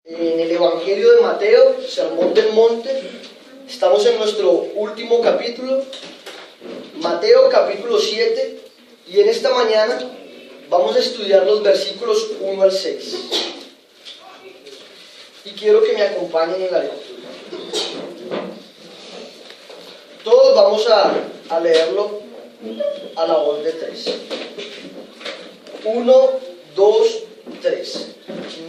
En el Evangelio de Mateo, Sermón del Monte, estamos en nuestro último capítulo, Mateo capítulo 7, y en esta mañana vamos a estudiar los versículos 1 al 6. Y quiero que me acompañen en la lectura. Todos vamos a leerlo a la voz de 3. 1, 2, 3.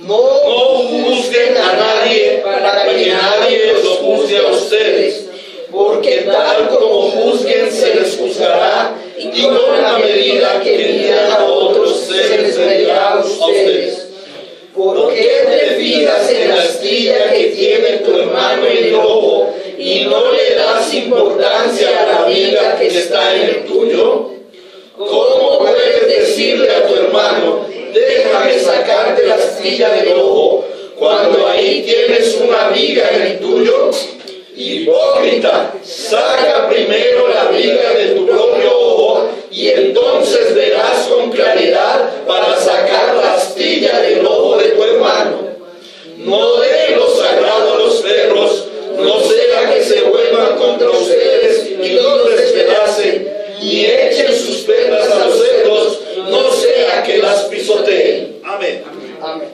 No juzguen a nadie para que nadie los juzgue a ustedes, porque tal como juzguen se les juzgará, y con la medida que midan a otros se les medirá a ustedes. ¿Por qué te fijas en la astilla que tiene tu hermano en el ojo y no le das importancia a la viga que está en el tuyo? ¿Cómo puedes decirle a tu hermano: déjame sacarte la astilla del ojo, cuando ahí tienes una viga en el tuyo? Hipócrita, saca primero la viga de tu propio ojo, y entonces verás con claridad para sacar la astilla del ojo de tu hermano. No den lo sagrado a los perros, no sea que se vuelvan contra ustedes y los despedacen, ni echen sus perlas a los cerdos, no sea que las pisoteen. Amén. Amén.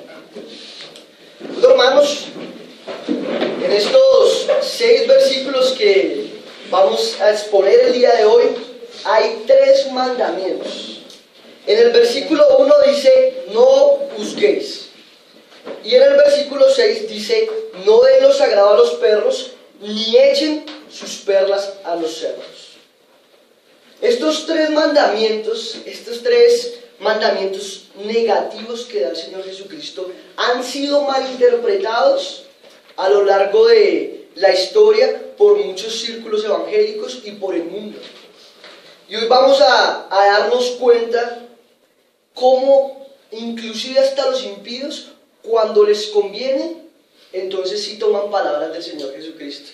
Hermanos, en estos 6 versículos que vamos a exponer el día de hoy, hay 3 mandamientos. En el versículo 1 dice: no juzguéis. Y en el versículo 6 dice: no den lo sagrado a los perros, ni echen sus perlas a los cerdos. Estos 3 mandamientos, negativos que da el Señor Jesucristo, han sido malinterpretados a lo largo de la historia por muchos círculos evangélicos y por el mundo. Y hoy vamos a darnos cuenta cómo inclusive hasta los impíos, cuando les conviene, entonces sí toman palabras del Señor Jesucristo.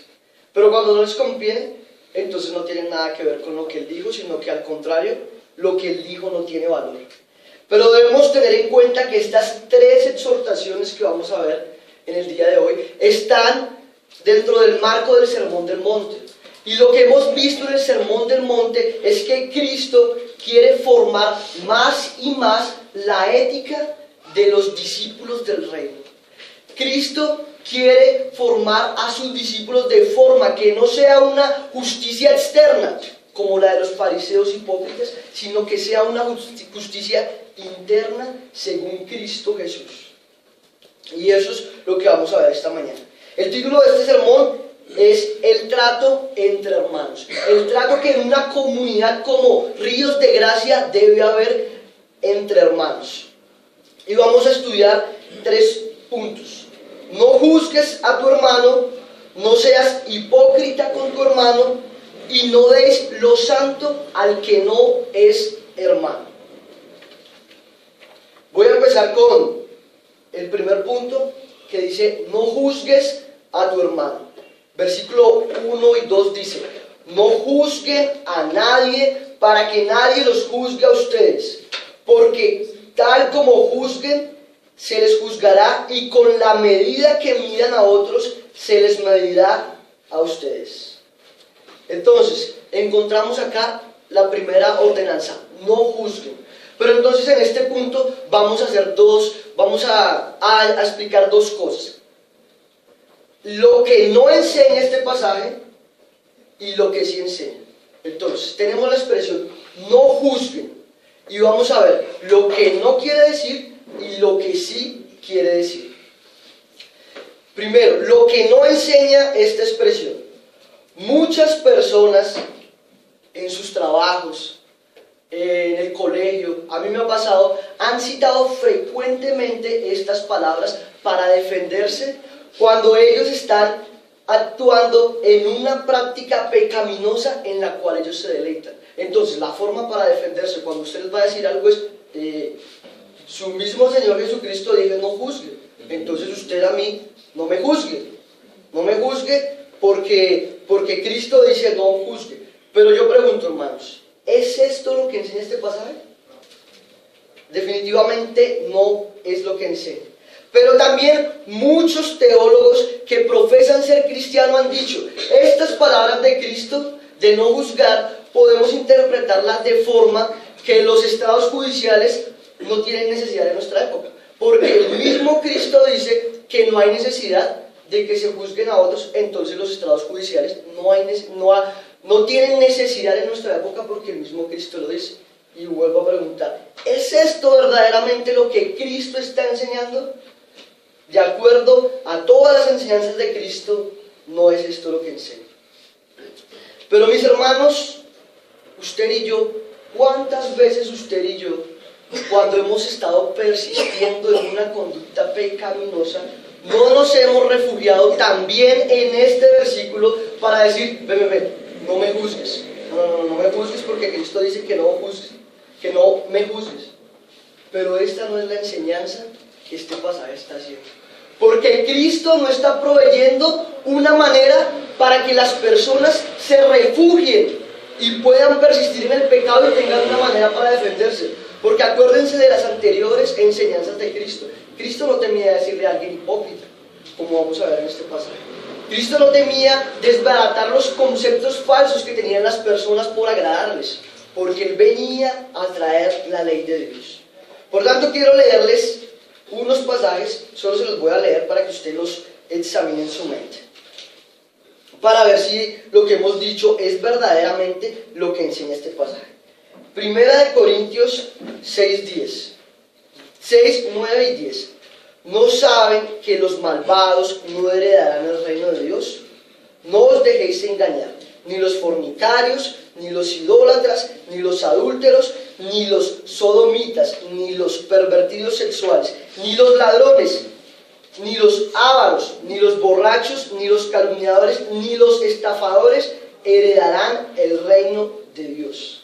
Pero cuando no les conviene, entonces no tienen nada que ver con lo que Él dijo, sino que al contrario, lo que Él dijo no tiene valor. Pero debemos tener en cuenta que estas 3 exhortaciones que vamos a ver en el día de hoy están dentro del marco del Sermón del Monte. Y lo que hemos visto en el Sermón del Monte es que Cristo quiere formar más y más la ética de los discípulos del reino. Cristo quiere formar a sus discípulos de forma que no sea una justicia externa como la de los fariseos hipócritas, sino que sea una justicia interna según Cristo Jesús. Y eso es lo que vamos a ver esta mañana. El título de este sermón es el trato entre hermanos. El trato que en una comunidad como Ríos de Gracia debe haber entre hermanos. Y vamos a estudiar 3 puntos. No juzgues a tu hermano, no seas hipócrita con tu hermano, y no deis lo santo al que no es hermano. Voy a empezar con el primer punto, que dice: no juzgues a tu hermano. Versículo 1 y 2 dice: no juzguen a nadie para que nadie los juzgue a ustedes, porque tal como juzguen, se les juzgará, y con la medida que midan a otros, se les medirá a ustedes. Entonces, encontramos acá la primera ordenanza: no juzguen. Pero entonces en este punto vamos a explicar 2 cosas. Lo que no enseña este pasaje y lo que sí enseña. Entonces, tenemos la expresión no juzguen, y vamos a ver lo que no quiere decir y lo que sí quiere decir. Primero, lo que no enseña esta expresión. Muchas personas en sus trabajos, en el colegio, a mí me ha pasado, han citado frecuentemente estas palabras para defenderse cuando ellos están actuando en una práctica pecaminosa en la cual ellos se deleitan. Entonces, la forma para defenderse cuando usted les va a decir algo es: su mismo Señor Jesucristo dijo no juzgue. Entonces usted a mí no me juzgue. No me juzgue porque Cristo dice no juzgue. Pero yo pregunto, hermanos, ¿es esto lo que enseña este pasaje? Definitivamente no es lo que enseña. Pero también muchos muchos teólogos que profesan ser cristianos han dicho, estas palabras de Cristo, de no juzgar, podemos interpretarlas de forma que los estados judiciales no tienen necesidad en nuestra época. Porque el mismo Cristo dice que no hay necesidad de que se juzguen a otros, entonces los estados judiciales no tienen necesidad en nuestra época porque el mismo Cristo lo dice. Y vuelvo a preguntar, ¿es esto verdaderamente lo que Cristo está enseñando? De acuerdo a todas las enseñanzas de Cristo, no es esto lo que enseña. Pero mis hermanos, usted y yo, ¿cuántas veces usted y yo, cuando hemos estado persistiendo en una conducta pecaminosa, no nos hemos refugiado también en este versículo para decir, ven, no me juzgues, no me juzgues porque Cristo dice que no juzgues, que no me juzgues? Pero esta no es la enseñanza que este pasaje está haciendo. Porque Cristo no está proveyendo una manera para que las personas se refugien y puedan persistir en el pecado y tengan una manera para defenderse. Porque acuérdense de las anteriores enseñanzas de Cristo. Cristo no temía decirle a alguien hipócrita, como vamos a ver en este pasaje. Cristo no temía desbaratar los conceptos falsos que tenían las personas por agradarles, porque Él venía a traer la ley de Dios. Por tanto, quiero leerles unos pasajes, solo se los voy a leer para que usted los examine en su mente, para ver si lo que hemos dicho es verdaderamente lo que enseña este pasaje. Primera de Corintios 6, 9 y 10. ¿No saben que los malvados no heredarán el reino de Dios? No os dejéis engañar, ni los fornicarios, ni los idólatras, ni los adúlteros, ni los sodomitas, ni los pervertidos sexuales, ni los ladrones, ni los ávaros, ni los borrachos, ni los calumniadores, ni los estafadores heredarán el reino de Dios.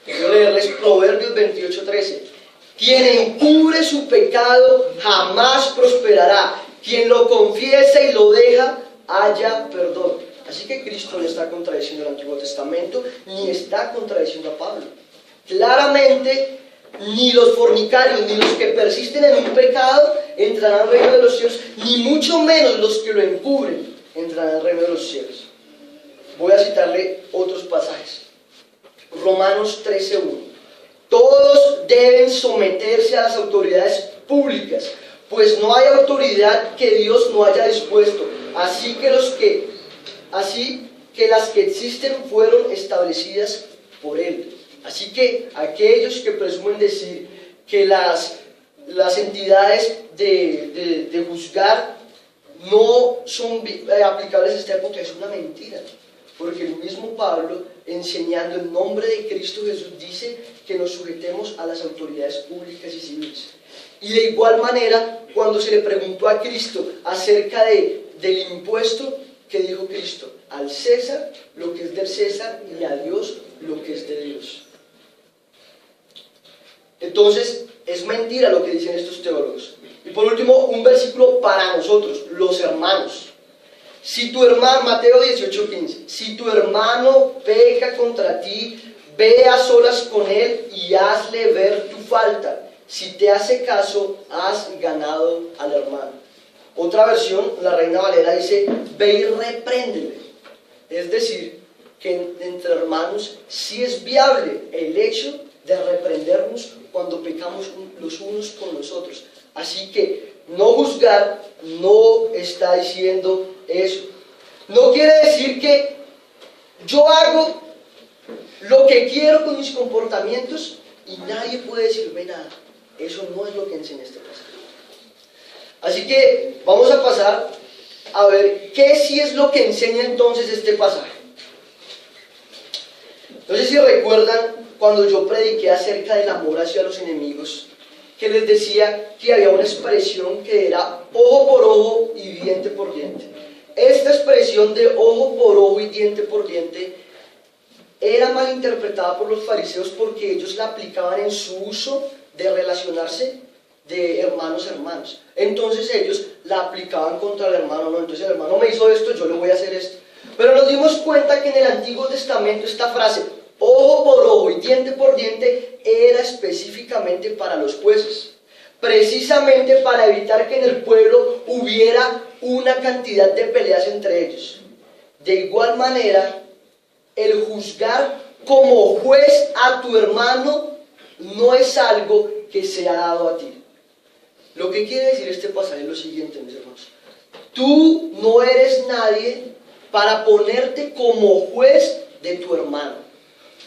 Quiero leerles Proverbios 28:13. Quien encubre su pecado jamás prosperará. Quien lo confiesa y lo deja, halla perdón. Así que Cristo no está contradiciendo el Antiguo Testamento, ni está contradiciendo a Pablo. Claramente, ni los fornicarios, ni los que persisten en un pecado entrarán al reino de los cielos, ni mucho menos los que lo encubren entrarán al reino de los cielos. Voy a citarle otros pasajes. Romanos 13:1. Todos deben someterse a las autoridades públicas, pues no hay autoridad que Dios no haya dispuesto, así que las que existen fueron establecidas por Él. Así que aquellos que presumen decir que las entidades de juzgar no son aplicables a esta época es una mentira. Porque el mismo Pablo, enseñando en nombre de Cristo Jesús, dice que nos sujetemos a las autoridades públicas y civiles. Y de igual manera, cuando se le preguntó a Cristo acerca del impuesto, ¿qué dijo Cristo? Al César lo que es del César y a Dios lo que es de Dios. Entonces, es mentira lo que dicen estos teólogos. Y por último, un versículo para nosotros, los hermanos. Si tu hermano, Mateo 18:15, si tu hermano peca contra ti, ve a solas con él y hazle ver tu falta. Si te hace caso, has ganado al hermano. Otra versión, la Reina Valera dice, ve y repréndele. Es decir, que entre hermanos sí es viable el hecho de reprendernos cuando pecamos los unos con los otros. Así que no juzgar no está diciendo eso. No quiere decir que yo hago lo que quiero con mis comportamientos y nadie puede decirme nada. Eso no es lo que enseña este pasaje. Así que vamos a pasar a ver qué sí es lo que enseña entonces este pasaje. No sé si recuerdan cuando yo prediqué acerca del amor hacia los enemigos, que les decía que había una expresión que era ojo por ojo y diente por diente. Esta expresión de ojo por ojo y diente por diente era mal interpretada por los fariseos porque ellos la aplicaban en su uso de relacionarse de hermanos a hermanos. Entonces ellos la aplicaban contra el hermano, no, entonces el hermano me hizo esto, yo le voy a hacer esto. Pero nos dimos cuenta que en el Antiguo Testamento esta frase, ojo por ojo y diente por diente, era específicamente para los jueces, precisamente para evitar que en el pueblo hubiera una cantidad de peleas entre ellos. De igual manera, el juzgar como juez a tu hermano no es algo que se ha dado a ti. Lo que quiere decir este pasaje es lo siguiente, mis hermanos. Tú no eres nadie para ponerte como juez de tu hermano.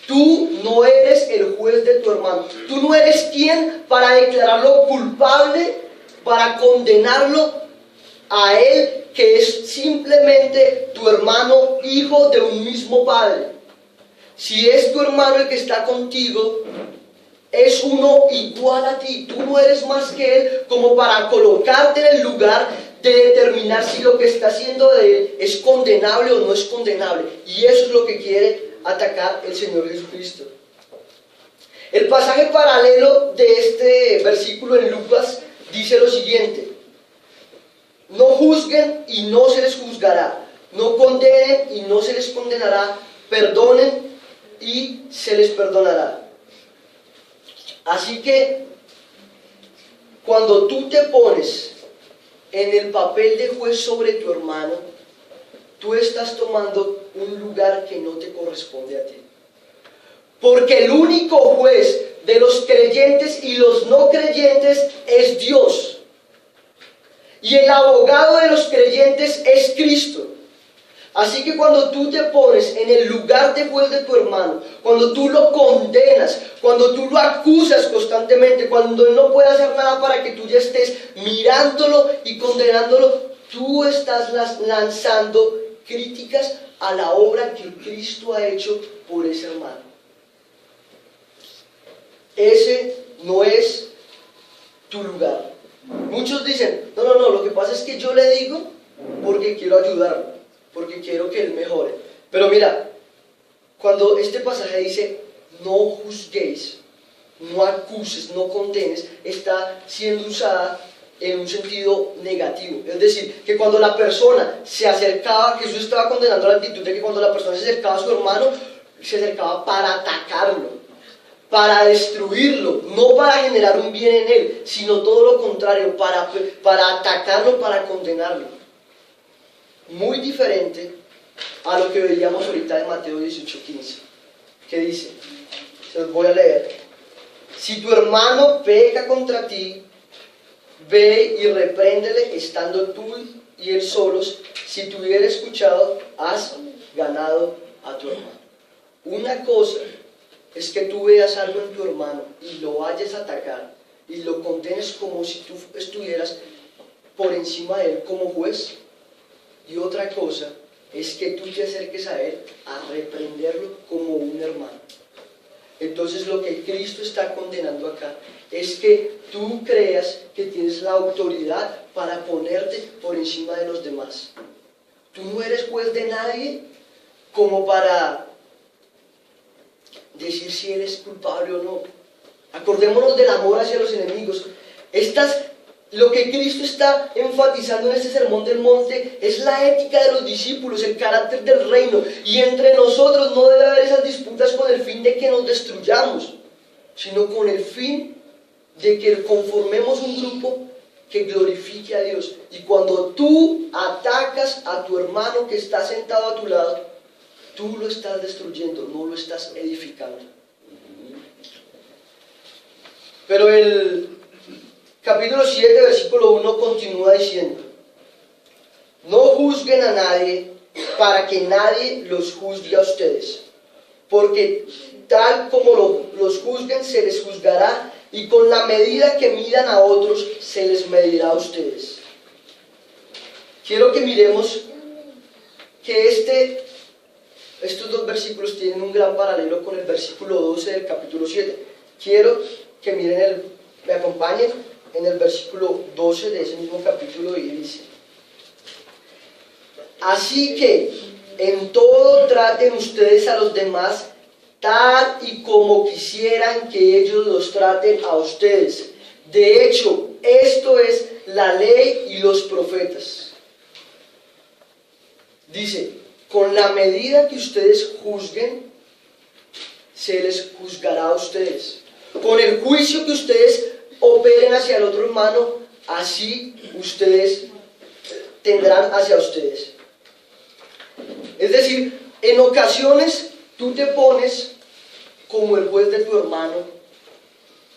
Tú no eres el juez de tu hermano. Tú no eres quien para declararlo culpable, para condenarlo a él, que es simplemente tu hermano, hijo de un mismo padre. Si es tu hermano el que está contigo, es uno igual a ti. Tú no eres más que él como para colocarte en el lugar de determinar si lo que está haciendo de él es condenable o no es condenable. Y eso es lo que quiere atacar el Señor Jesucristo. El pasaje paralelo de este versículo en Lucas dice lo siguiente: no juzguen y no se les juzgará, no condenen y no se les condenará, perdonen y se les perdonará. Así que cuando tú te pones en el papel de juez sobre tu hermano, tú estás tomando un lugar que no te corresponde a ti. Porque el único juez de los creyentes y los no creyentes es Dios. Y el abogado de los creyentes es Cristo. Así que cuando tú te pones en el lugar de juez de tu hermano, cuando tú lo condenas, cuando tú lo acusas constantemente, cuando él no puede hacer nada para que tú ya estés mirándolo y condenándolo, tú estás lanzando críticas a la obra que Cristo ha hecho por ese hermano. Ese no es tu lugar. Muchos dicen, no, lo que pasa es que yo le digo porque quiero ayudarlo, porque quiero que él mejore. Pero mira, cuando este pasaje dice, no juzguéis, no acuses, no condenes, está siendo usada en un sentido negativo. Es decir, que cuando la persona se acercaba, Jesús estaba condenando la actitud de que cuando la persona se acercaba a su hermano, se acercaba para atacarlo, para destruirlo, no para generar un bien en él, sino todo lo contrario, para atacarlo, para condenarlo. Muy diferente a lo que veíamos ahorita en Mateo 18:15, que dice, se los voy a leer: si tu hermano peca contra ti, ve y repréndele estando tú y él solos. Si te hubiera escuchado, has ganado a tu hermano. Una cosa es que tú veas algo en tu hermano y lo vayas a atacar y lo condenes como si tú estuvieras por encima de él como juez. Y otra cosa es que tú te acerques a él a reprenderlo como un hermano. Entonces lo que Cristo está condenando acá es que tú creas que tienes la autoridad para ponerte por encima de los demás. Tú no eres juez de nadie como para decir si él es culpable o no. Acordémonos del amor hacia los enemigos. Lo que Cristo está enfatizando en este sermón del monte es la ética de los discípulos, el carácter del reino. Y entre nosotros no debe haber esas disputas con el fin de que nos destruyamos, sino con el fin de que conformemos un grupo que glorifique a Dios. Y cuando tú atacas a tu hermano que está sentado a tu lado, tú lo estás destruyendo, no lo estás edificando. Pero el capítulo 7, versículo 1 continúa diciendo: no juzguen a nadie para que nadie los juzgue a ustedes, porque tal como los juzguen se les juzgará, y con la medida que midan a otros se les medirá a ustedes. Quiero que miremos que estos dos versículos tienen un gran paralelo con el versículo 12 del capítulo 7. Quiero que me acompañen en el versículo 12 de ese mismo capítulo, y dice: así que en todo traten ustedes a los demás tal y como quisieran que ellos los traten a ustedes. De hecho, esto es la ley y los profetas. Dice, con la medida que ustedes juzguen, se les juzgará a ustedes. Con el juicio que ustedes operen hacia el otro hermano, así ustedes tendrán hacia ustedes. Es decir, en ocasiones tú te pones como el juez de tu hermano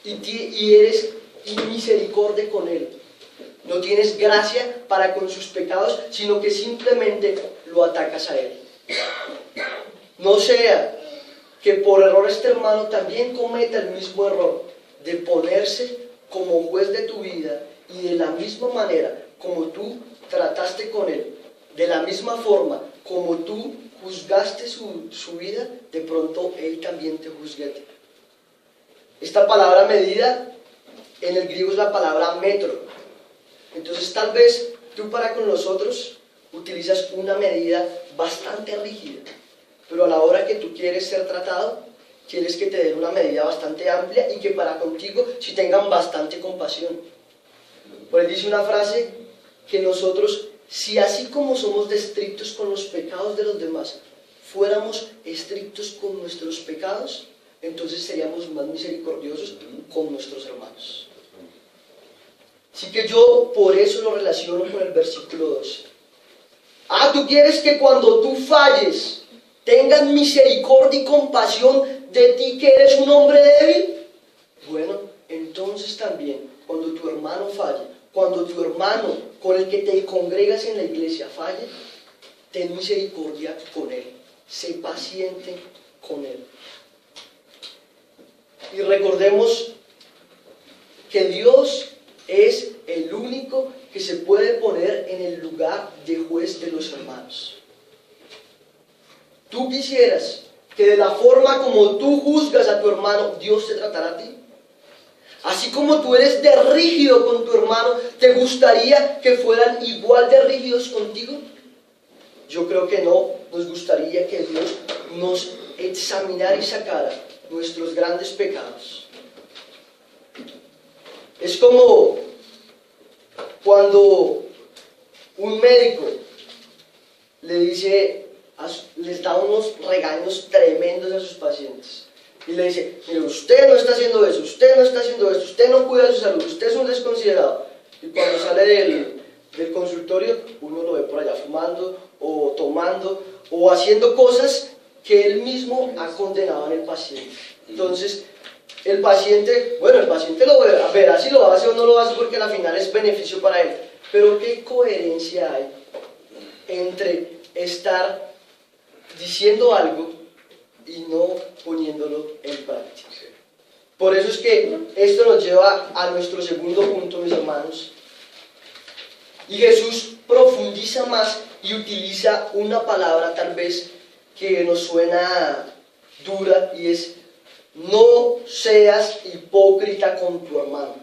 y eres inmisericordia con él. No tienes gracia para con sus pecados, sino que simplemente lo atacas a él. No sea que por error este hermano también cometa el mismo error de ponerse como juez de tu vida y de la misma manera como tú trataste con él, de la misma forma como tú juzgaste su vida, de pronto él también te juzgue a ti. Esta palabra medida en el griego es la palabra metro. Entonces tal vez tú para con los otros utilizas una medida bastante rígida, pero a la hora que tú quieres ser tratado, quieres que te den una medida bastante amplia y que para contigo sí tengan bastante compasión. Por ahí dice una frase que nosotros, si así como somos de estrictos con los pecados de los demás, fuéramos estrictos con nuestros pecados, entonces seríamos más misericordiosos con nuestros hermanos. Así que yo por eso lo relaciono con el versículo 12. ¿Tú quieres que cuando tú falles tengan misericordia y compasión de ti que eres un hombre débil? Bueno, entonces también cuando tu hermano falle, cuando tu hermano con el que te congregas en la iglesia falle, ten misericordia con él, sé paciente con él. Y recordemos que Dios es el único que se puede poner en el lugar de juez de los hermanos. ¿Tú quisieras que de la forma como tú juzgas a tu hermano, Dios te tratara a ti? Así como tú eres de rígido con tu hermano, ¿te gustaría que fueran igual de rígidos contigo? Yo creo que no. Nos gustaría que Dios nos examinara y sacara nuestros grandes pecados. Es como cuando un médico les da unos regaños tremendos a sus pacientes y le dice: mire, usted no está haciendo eso, usted no está haciendo esto, usted no cuida de su salud, usted es un desconsiderado. Y cuando sale del consultorio, uno lo ve por allá fumando o tomando o haciendo cosas que él mismo ha condenado en el paciente. Entonces el paciente lo verá si lo hace o no lo hace, porque al final es beneficio para él. Pero ¿qué coherencia hay entre estar diciendo algo y no poniéndolo en práctica? Por eso es que esto nos lleva a nuestro segundo punto, mis hermanos. Y Jesús profundiza más y utiliza una palabra tal vez que nos suena dura, y es: no seas hipócrita con tu hermano.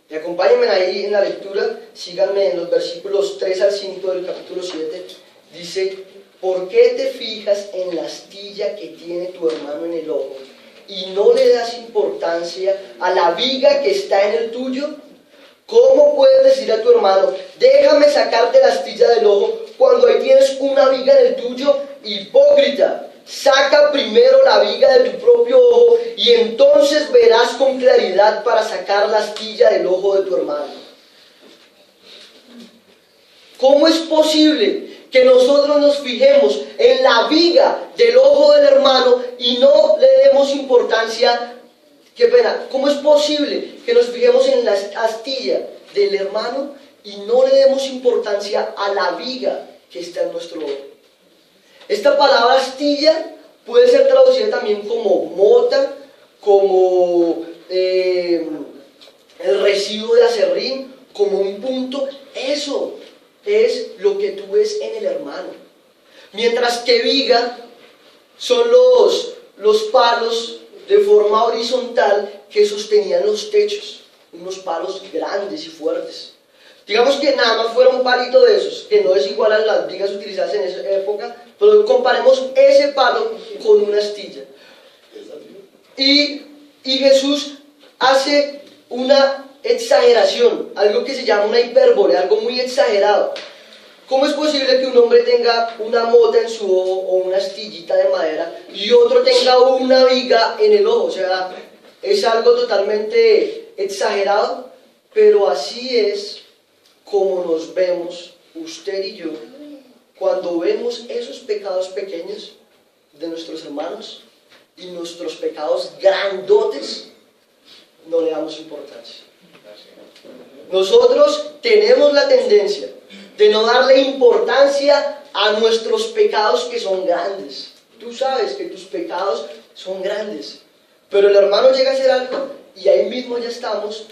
Y acompáñenme ahí en la lectura, síganme en los versículos 3 al 5 del capítulo 7. Dice: ¿por qué te fijas en la astilla que tiene tu hermano en el ojo y no le das importancia a la viga que está en el tuyo? ¿Cómo puedes decir a tu hermano: déjame sacarte la astilla del ojo, cuando ahí tienes una viga en el tuyo? Hipócrita, saca primero la viga de tu propio ojo y entonces verás con claridad para sacar la astilla del ojo de tu hermano. ¿Cómo es posible que nosotros nos fijemos en la viga del ojo del hermano y no le demos importancia? Qué pena, ¿cómo es posible que nos fijemos en la astilla del hermano y no le demos importancia a la viga que está en nuestro ojo? Esta palabra astilla puede ser traducida también como mota, como el residuo de aserrín, como un punto. Eso es lo que tú ves en el hermano. Mientras que viga son los palos de forma horizontal que sostenían los techos, unos palos grandes y fuertes. Digamos que nada más fuera un palito de esos, que no es igual a las vigas utilizadas en esa época, pero comparemos ese palo con una astilla. Y Jesús hace una exageración, algo que se llama una hipérbole, algo muy exagerado. ¿Cómo es posible que un hombre tenga una mota en su ojo o una astillita de madera y otro tenga una viga en el ojo? O sea, es algo totalmente exagerado, pero así es como nos vemos usted y yo cuando vemos esos pecados pequeños de nuestros hermanos y nuestros pecados grandotes no le damos importancia. Nosotros tenemos la tendencia de no darle importancia a nuestros pecados que son grandes. Tú sabes que tus pecados son grandes, pero el hermano llega a hacer algo y ahí mismo ya estamos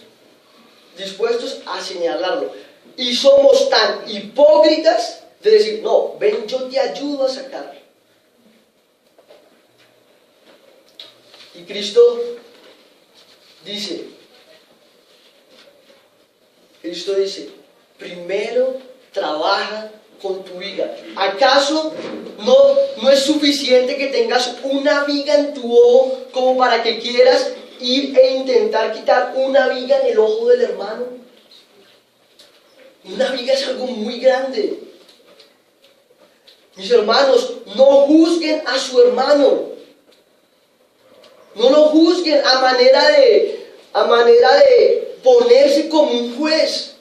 dispuestos a señalarlo. Y somos tan hipócritas de decir, no, ven, yo te ayudo a sacarlo. Y Cristo dice, primero trabaja con tu viga. ¿Acaso no es suficiente que tengas una viga en tu ojo como para que quieras ir e intentar quitar una viga en el ojo del hermano? Una viga es algo muy grande. Mis hermanos, no juzguen a su hermano. No lo juzguen a manera de ponerse como un juez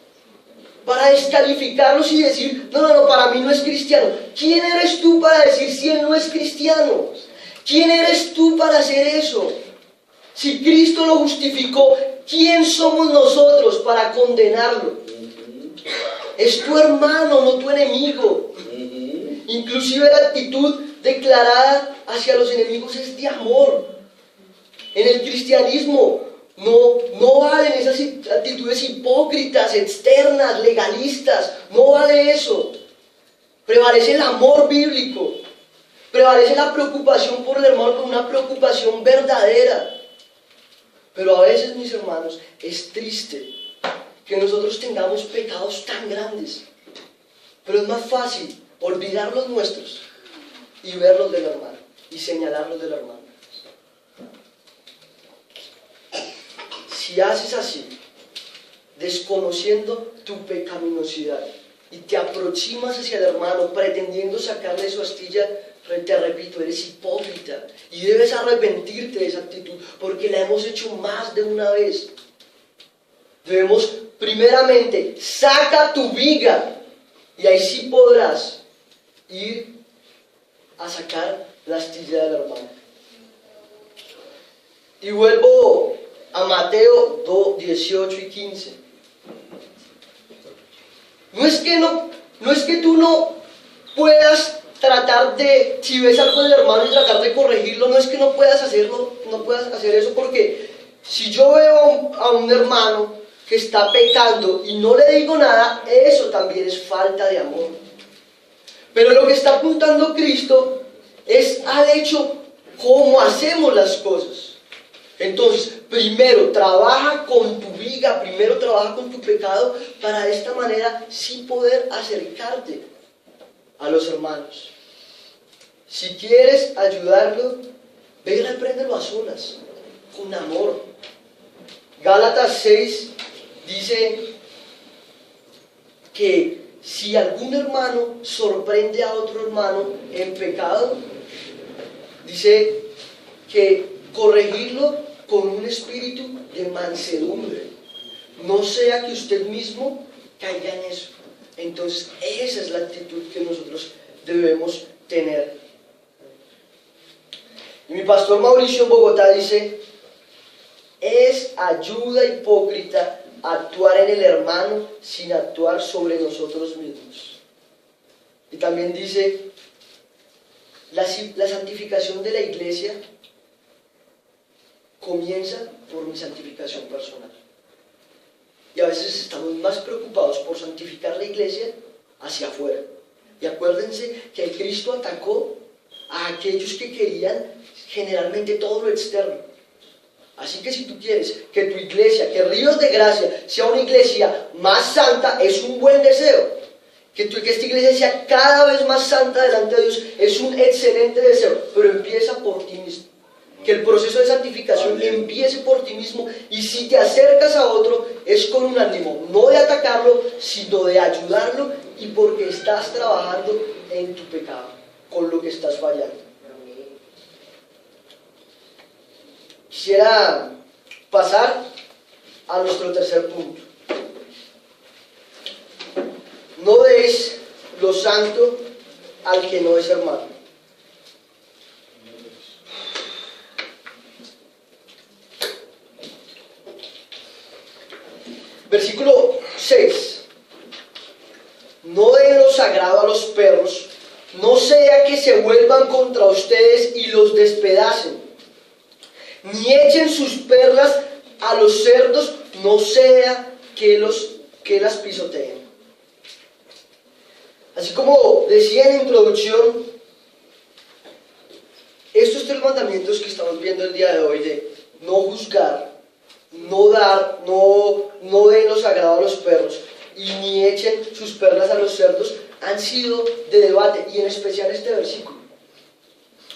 para descalificarlos y decir, no, para mí no es cristiano. ¿Quién eres tú para decir si él no es cristiano? ¿Quién eres tú para hacer eso? Si Cristo lo justificó, ¿quién somos nosotros para condenarlo? Es tu hermano, no tu enemigo. Inclusive la actitud declarada hacia los enemigos es de amor. En el cristianismo no valen esas actitudes hipócritas, externas, legalistas. No vale eso. Prevalece el amor bíblico. Prevalece la preocupación por el hermano con una preocupación verdadera. Pero a veces, mis hermanos, es triste que nosotros tengamos pecados tan grandes. Pero es más fácil olvidar los nuestros y ver los del hermano y señalar los del hermano. Si haces así, desconociendo tu pecaminosidad y te aproximas hacia el hermano pretendiendo sacarle su astilla, te repito, eres hipócrita y debes arrepentirte de esa actitud porque la hemos hecho más de una vez. Debemos, primeramente, saca tu viga y ahí sí podrás ir a sacar la astilla del hermano. Y vuelvo a Mateo 2, 18 y 15. No es que tú no puedas tratar de, si ves algo del hermano y tratar de corregirlo, no es que no puedas hacerlo, no puedas hacer eso, porque si yo veo a un hermano que está pecando y no le digo nada, eso también es falta de amor. Pero lo que está apuntando Cristo es al hecho cómo hacemos las cosas. Entonces, primero trabaja con tu viga, primero trabaja con tu pecado, para de esta manera sí poder acercarte a los hermanos. Si quieres ayudarlo, ve y repréndelo a solas, con amor. Gálatas 6 dice que si algún hermano sorprende a otro hermano en pecado, dice que corregirlo con un espíritu de mansedumbre, no sea que usted mismo caiga en eso. Entonces esa es la actitud que nosotros debemos tener. Y mi pastor Mauricio en Bogotá dice, es ayuda hipócrita actuar en el hermano sin actuar sobre nosotros mismos. Y también dice, la santificación de la iglesia comienza por mi santificación personal. Y a veces estamos más preocupados por santificar la iglesia hacia afuera. Y acuérdense que Cristo atacó a aquellos que querían generalmente todo lo externo. Así que si tú quieres que tu iglesia, que Ríos de Gracia sea una iglesia más santa, es un buen deseo. Que esta iglesia sea cada vez más santa delante de Dios es un excelente deseo, pero empieza por ti mismo. Que el proceso de santificación empiece por ti mismo, y si te acercas a otro es con un ánimo, no de atacarlo, sino de ayudarlo, y porque estás trabajando en tu pecado, con lo que estás fallando. Quisiera pasar a nuestro tercer punto. No deis lo santo al que no es hermano. Versículo 6. No den lo sagrado a los perros, no sea que se vuelvan contra ustedes y los despedacen. Ni echen sus perlas a los cerdos, no sea que las pisoteen. Así como decía en la introducción, estos tres mandamientos que estamos viendo el día de hoy de no juzgar, no dar, no den lo sagrado a los perros y ni echen sus perlas a los cerdos, han sido de debate, y en especial este versículo.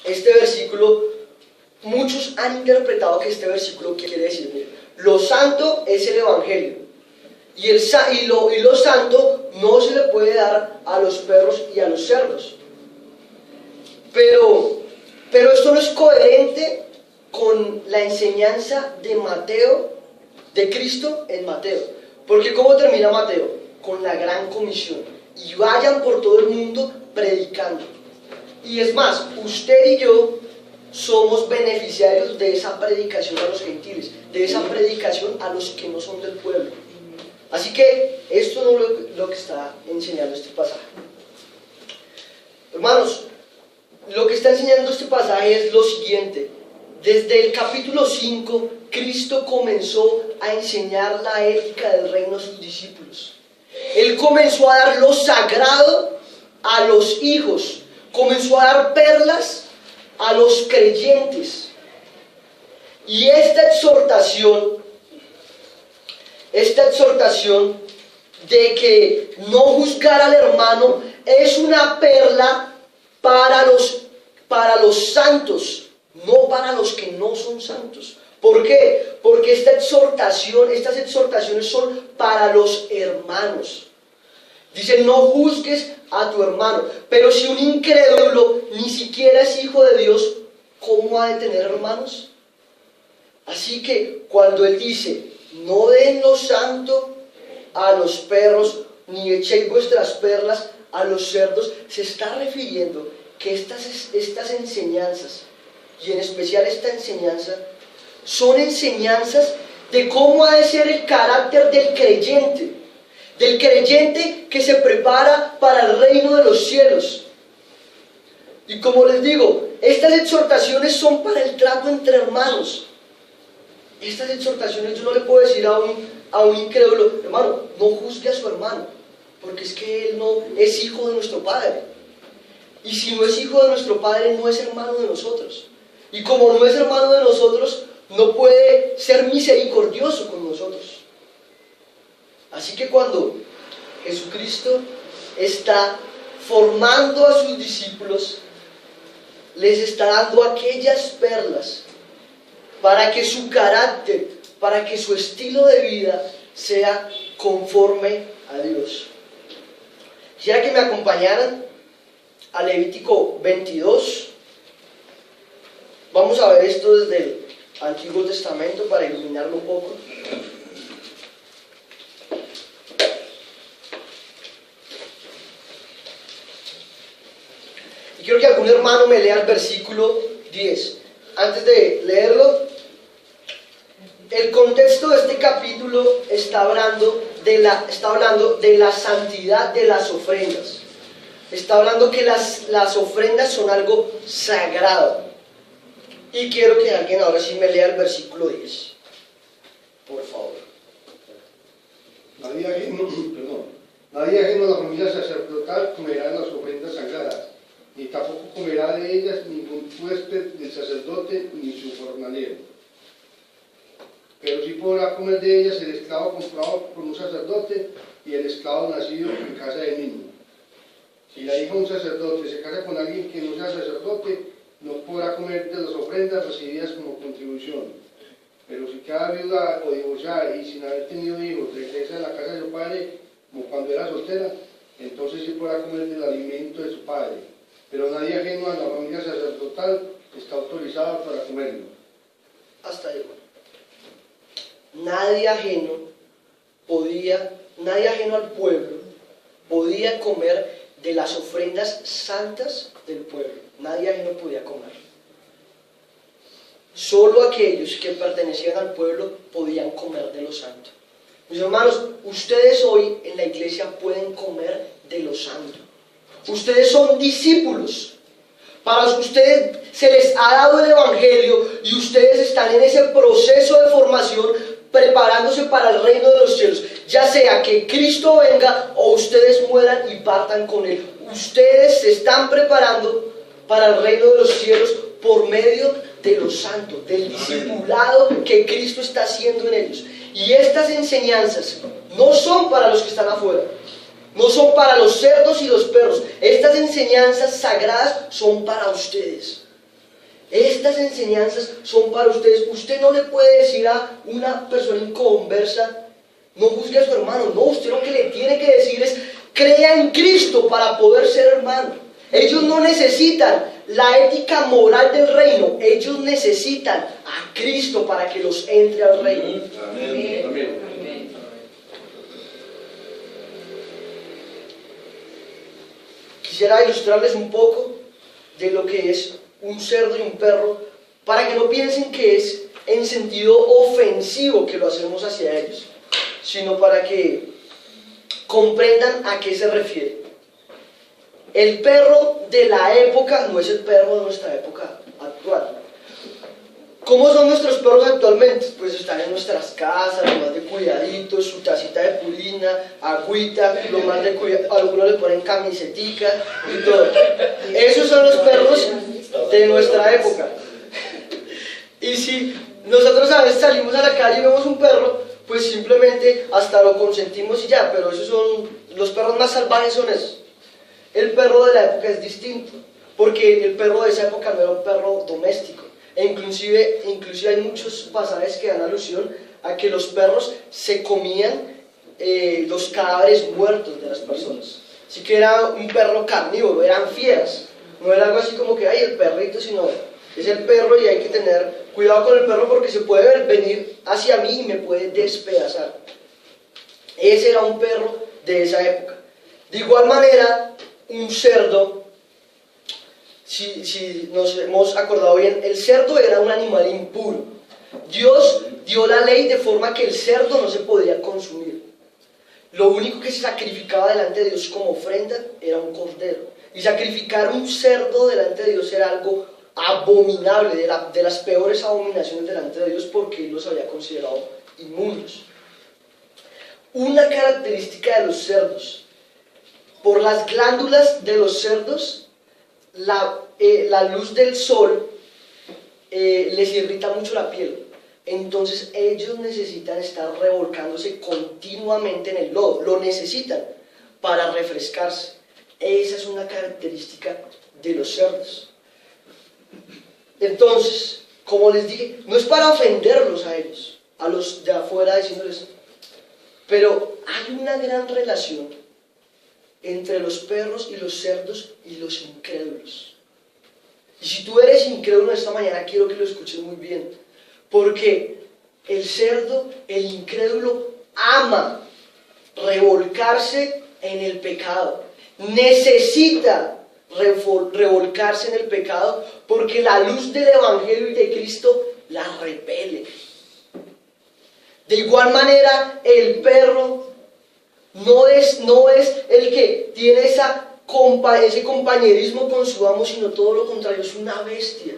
Este versículo, muchos han interpretado que este versículo quiere decir, mira, lo santo es el evangelio, y lo santo no se le puede dar a los perros y a los cerdos. Pero esto no es coherente con la enseñanza de Mateo, de Cristo en Mateo. Porque ¿cómo termina Mateo? Con la gran comisión. Y vayan por todo el mundo predicando. Y es más, usted y yo somos beneficiarios de esa predicación a los gentiles, de esa predicación a los que no son del pueblo. Así que esto no es lo que está enseñando este pasaje. Hermanos, lo que está enseñando este pasaje es lo siguiente. Desde el capítulo 5, Cristo comenzó a enseñar la ética del reino a sus discípulos. Él comenzó a dar lo sagrado a los hijos, comenzó a dar perlas a los creyentes. Y esta exhortación de que no juzgar al hermano es una perla para los santos, no para los que no son santos. ¿Por qué? Porque estas exhortaciones son para los hermanos. Dice, no juzgues a tu hermano. Pero si un incrédulo ni siquiera es hijo de Dios, ¿cómo ha de tener hermanos? Así que cuando él dice, no den lo santo a los perros, ni echéis vuestras perlas a los cerdos, se está refiriendo que estas enseñanzas, y en especial esta enseñanza, son enseñanzas de cómo ha de ser el carácter del creyente que se prepara para el reino de los cielos. Y como les digo, estas exhortaciones son para el trato entre hermanos. Estas exhortaciones yo no le puedo decir a un incrédulo, hermano, no juzgue a su hermano, porque es que él no es hijo de nuestro Padre. Y si no es hijo de nuestro Padre, no es hermano de nosotros. Y como no es hermano de nosotros, no puede ser misericordioso con nosotros. Así que cuando Jesucristo está formando a sus discípulos, les está dando aquellas perlas para que su carácter, para que su estilo de vida sea conforme a Dios. Quisiera que me acompañaran a Levítico 22. Vamos a ver esto desde el Antiguo Testamento para iluminarlo un poco. Y quiero que algún hermano me lea el versículo 10. Antes de leerlo, el contexto de este capítulo está hablando de la santidad de las ofrendas. Está hablando que las ofrendas son algo sagrado. Y quiero que alguien ahora sí me lea el versículo 10. Por favor. Nadie ajeno a la familia sacerdotal comerá de las ofrendas sagradas, ni tampoco comerá de ellas ningún huésped del sacerdote ni su jornalero. Pero sí podrá comer de ellas el esclavo comprado por un sacerdote y el esclavo nacido en casa de niño. Si la hija de un sacerdote se casa con alguien que no sea sacerdote, no podrá comer de las ofrendas recibidas como contribución. Pero si queda viuda o divorciada y sin haber tenido hijos regresa a la casa de su padre como cuando era soltera, entonces sí podrá comer del alimento de su padre. Pero nadie ajeno a la familia sacerdotal está autorizado para comerlo. Hasta ahí. nadie ajeno al pueblo podía comer de las ofrendas santas del pueblo. Nadie ajeno podía comer. Solo aquellos que pertenecían al pueblo podían comer de lo santo. Mis hermanos, ustedes hoy en la iglesia pueden comer de lo santo. Ustedes son discípulos. Para ustedes se les ha dado el evangelio y ustedes están en ese proceso de formación preparándose para el reino de los cielos. Ya sea que Cristo venga o ustedes mueran y partan con Él. Ustedes se están preparando para el reino de los cielos por medio de lo santo, del discipulado que Cristo está haciendo en ellos. Y estas enseñanzas no son para los que están afuera, no son para los cerdos y los perros. Estas enseñanzas sagradas son para ustedes. Estas enseñanzas son para ustedes. Usted no le puede decir a una persona inconversa, no juzgue a su hermano. No, usted lo que le tiene que decir es, crea en Cristo para poder ser hermano. Ellos no necesitan la ética moral del reino, ellos necesitan a Cristo para que los entre al reino. Amén. Amén. Quisiera ilustrarles un poco de lo que es un cerdo y un perro, para que no piensen que es en sentido ofensivo que lo hacemos hacia ellos, sino para que comprendan a qué se refiere. El perro de la época no es el perro de nuestra época actual. ¿Cómo son nuestros perros actualmente? Pues están en nuestras casas, lo más de cuidaditos, su tacita de purina, agüita, lo más de cuidado, algunos le ponen camisetica y todo. Esos son los perros de nuestra época. Y si nosotros a veces salimos a la calle y vemos un perro, pues simplemente hasta lo consentimos y ya, pero esos son, los perros más salvajes son esos. El perro de la época es distinto, porque el perro de esa época no era un perro doméstico. E inclusive hay muchos pasajes que dan alusión a que los perros se comían los cadáveres muertos de las personas. Así que era un perro carnívoro, eran fieras. No era algo así como que, ay, el perrito, sino es el perro y hay que tener cuidado con el perro porque se puede venir hacia mí y me puede despedazar. Ese era un perro de esa época. De igual manera, un cerdo, si nos hemos acordado bien, el cerdo era un animal impuro. Dios dio la ley de forma que el cerdo no se podía consumir. Lo único que se sacrificaba delante de Dios como ofrenda era un cordero. Y sacrificar un cerdo delante de Dios era algo abominable, de las peores abominaciones delante de Dios, porque Él los había considerado inmundos. Una característica de los cerdos: por las glándulas de los cerdos, la luz del sol les irrita mucho la piel. Entonces ellos necesitan estar revolcándose continuamente en el lodo, lo necesitan para refrescarse. Esa es una característica de los cerdos. Entonces, como les dije, no es para ofenderlos a ellos, a los de afuera, diciéndoles, pero hay una gran relación entre los perros y los cerdos y los incrédulos. Y si tú eres incrédulo esta mañana, quiero que lo escuches muy bien, porque el cerdo, el incrédulo, ama revolcarse en el pecado. Necesita revolcarse en el pecado porque la luz del Evangelio y de Cristo la repele. De igual manera, el perro no es el que tiene ese compañerismo con su amo, sino todo lo contrario, es una bestia.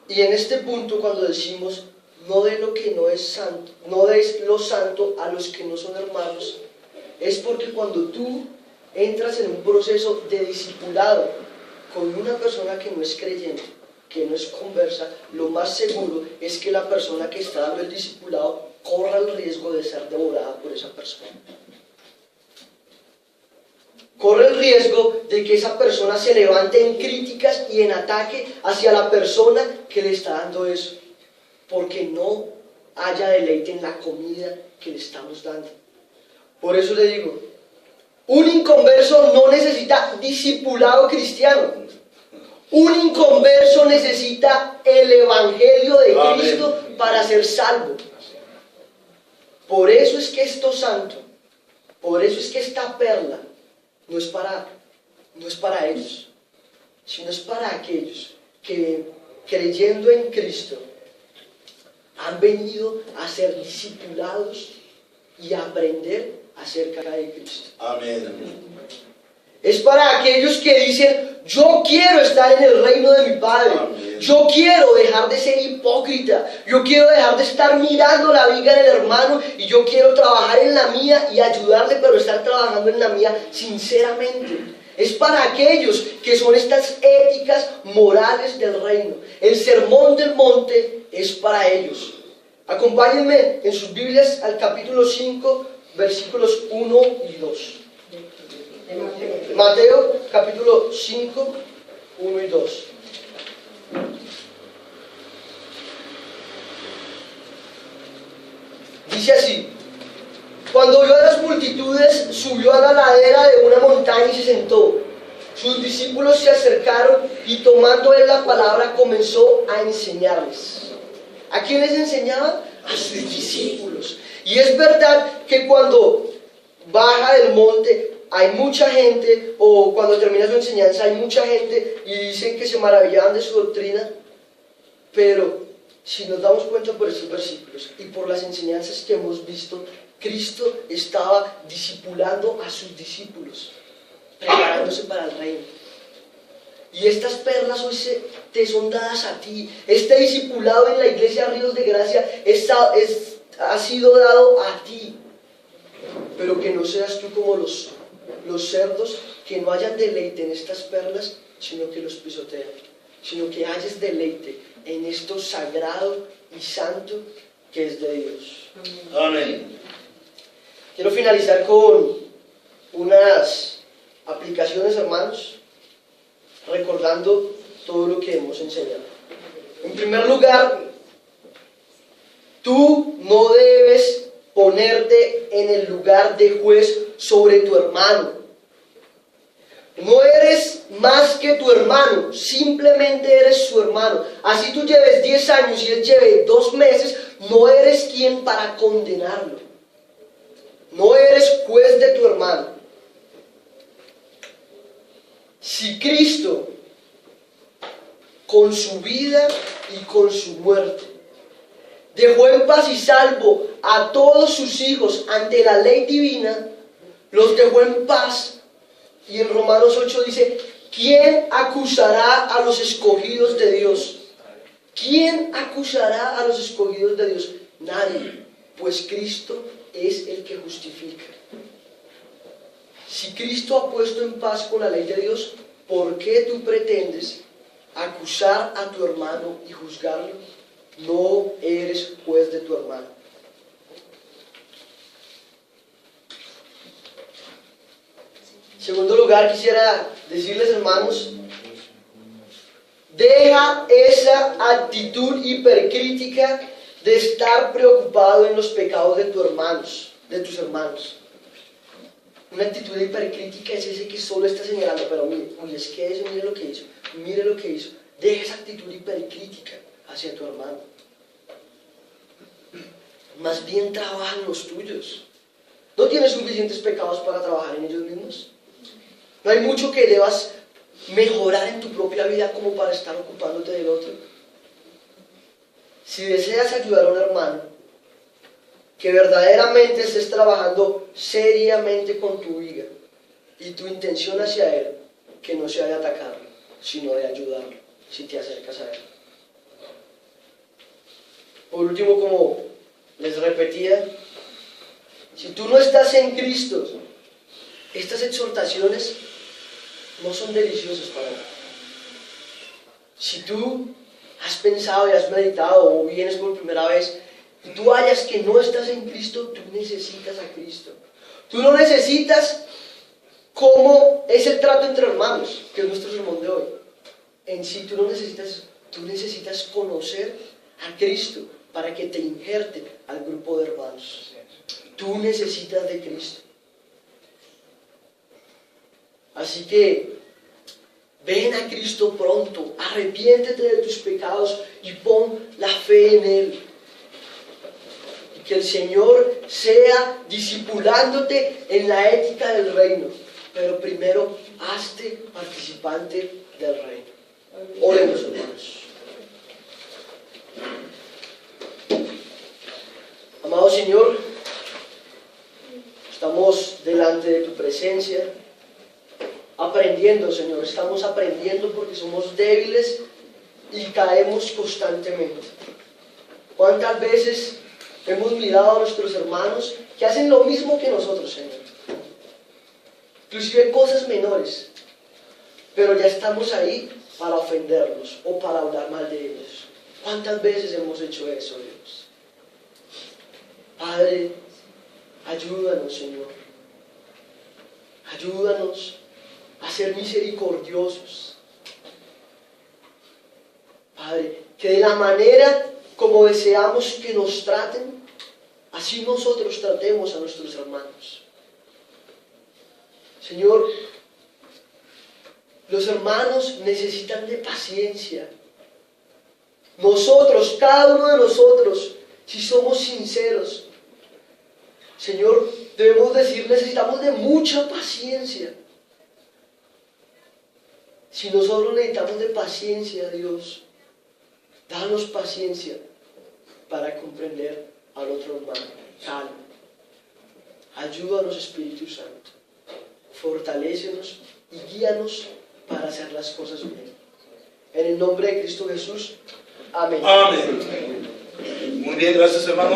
Y en este punto, cuando decimos no de lo que no es santo, no des lo santo a los que no son hermanos, es porque cuando tú entras en un proceso de discipulado con una persona que no es creyente, que no es conversa, lo más seguro es que la persona que está dando el discipulado corra el riesgo de ser devorada por esa persona. Corre el riesgo de que esa persona se levante en críticas y en ataque hacia la persona que le está dando eso, porque no haya deleite en la comida que le estamos dando. Por eso le digo, un inconverso no necesita discipulado cristiano. Un inconverso necesita el Evangelio de Cristo para ser salvo. Por eso es que esto santo, por eso es que esta perla no es para ellos, sino es para aquellos que creyendo en Cristo han venido a ser discipulados y a aprender acerca de Cristo. Amén. Es para aquellos que dicen, yo quiero estar en el reino de mi Padre. Amén. Yo quiero dejar de ser hipócrita. Yo quiero dejar de estar mirando la viga del hermano y yo quiero trabajar en la mía y ayudarle, pero estar trabajando en la mía sinceramente. Es para aquellos que son estas éticas morales del reino. El sermón del monte es para ellos. Acompáñenme en sus Biblias al capítulo 5, versículos 1 y 2. Mateo capítulo 5, 1 y 2. Dice así: cuando vio a las multitudes, subió a la ladera de una montaña y se sentó. Sus discípulos se acercaron y tomando él la palabra comenzó a enseñarles. ¿A quiénes enseñaba? A sus discípulos. Y es verdad que cuando baja del monte hay mucha gente, o cuando termina su enseñanza hay mucha gente y dicen que se maravillaban de su doctrina, pero si nos damos cuenta por estos versículos y por las enseñanzas que hemos visto, Cristo estaba discipulando a sus discípulos, preparándose para el reino. Y estas perlas hoy te son dadas a ti. Este discipulado en la iglesia Ríos de Gracia ha sido dado a ti, pero que no seas tú como los cerdos que no hayan deleite en estas perlas, sino que los pisotean, sino que hayas deleite en esto sagrado y santo que es de Dios. Amén. Quiero finalizar con unas aplicaciones, hermanos, recordando todo lo que hemos enseñado. En primer lugar, tú no debes ponerte en el lugar de juez sobre tu hermano. No eres más que tu hermano, simplemente eres su hermano. Así tú lleves 10 años y él lleve 2 meses, no eres quien para condenarlo. No eres juez de tu hermano. Si Cristo, con su vida y con su muerte, dejó en paz y salvo a todos sus hijos ante la ley divina, los dejó en paz. Y en Romanos 8 dice, ¿quién acusará a los escogidos de Dios? ¿Quién acusará a los escogidos de Dios? Nadie, pues Cristo es el que justifica. Si Cristo ha puesto en paz con la ley de Dios, ¿por qué tú pretendes acusar a tu hermano y juzgarlo? No eres juez de tu hermano. En segundo lugar, quisiera decirles, hermanos, deja esa actitud hipercrítica de estar preocupado en los pecados de tus hermanos. Una actitud hipercrítica es ese que solo está señalando, pero mire, es que eso, mire lo que hizo. Deja esa actitud hipercrítica hacia tu hermano. Más bien trabaja en los tuyos. ¿No tienes suficientes pecados para trabajar en ellos mismos? No hay mucho que debas mejorar en tu propia vida como para estar ocupándote del otro. Si deseas ayudar a un hermano, que verdaderamente estés trabajando seriamente con tu viga y tu intención hacia él, que no sea de atacarlo, sino de ayudarlo, si te acercas a él. Por último, como les repetía, si tú no estás en Cristo, estas exhortaciones no son deliciosas para ti. Si tú has pensado y has meditado o vienes por primera vez y tú hallas que no estás en Cristo, tú necesitas a Cristo. Tú no necesitas cómo es el trato entre hermanos, que es nuestro sermón de hoy. En sí tú necesitas conocer a Cristo para que te injerte al grupo de hermanos. Tú necesitas de Cristo. Así que ven a Cristo pronto, arrepiéntete de tus pecados y pon la fe en Él. que el Señor sea discipulándote en la ética del reino, pero primero hazte participante del reino. Oremos, hermanos. Amado Señor, estamos delante de tu presencia, aprendiendo, Señor, estamos aprendiendo porque somos débiles y caemos constantemente. ¿Cuántas veces hemos mirado a nuestros hermanos que hacen lo mismo que nosotros, Señor? Inclusive cosas menores, pero ya estamos ahí para ofenderlos o para hablar mal de ellos. ¿Cuántas veces hemos hecho eso, Dios? Padre, ayúdanos, Señor. Ayúdanos a ser misericordiosos. Padre, que de la manera como deseamos que nos traten, así nosotros tratemos a nuestros hermanos. Señor, los hermanos necesitan de paciencia. Nosotros, cada uno de nosotros, si somos sinceros, Señor, debemos decir, necesitamos de mucha paciencia. Si nosotros necesitamos de paciencia, Dios, danos paciencia para comprender al otro hermano. Calma. Ayúdanos, Espíritu Santo. Fortalécenos y guíanos para hacer las cosas bien. En el nombre de Cristo Jesús. Amén. Amén. Muy bien, gracias, hermano.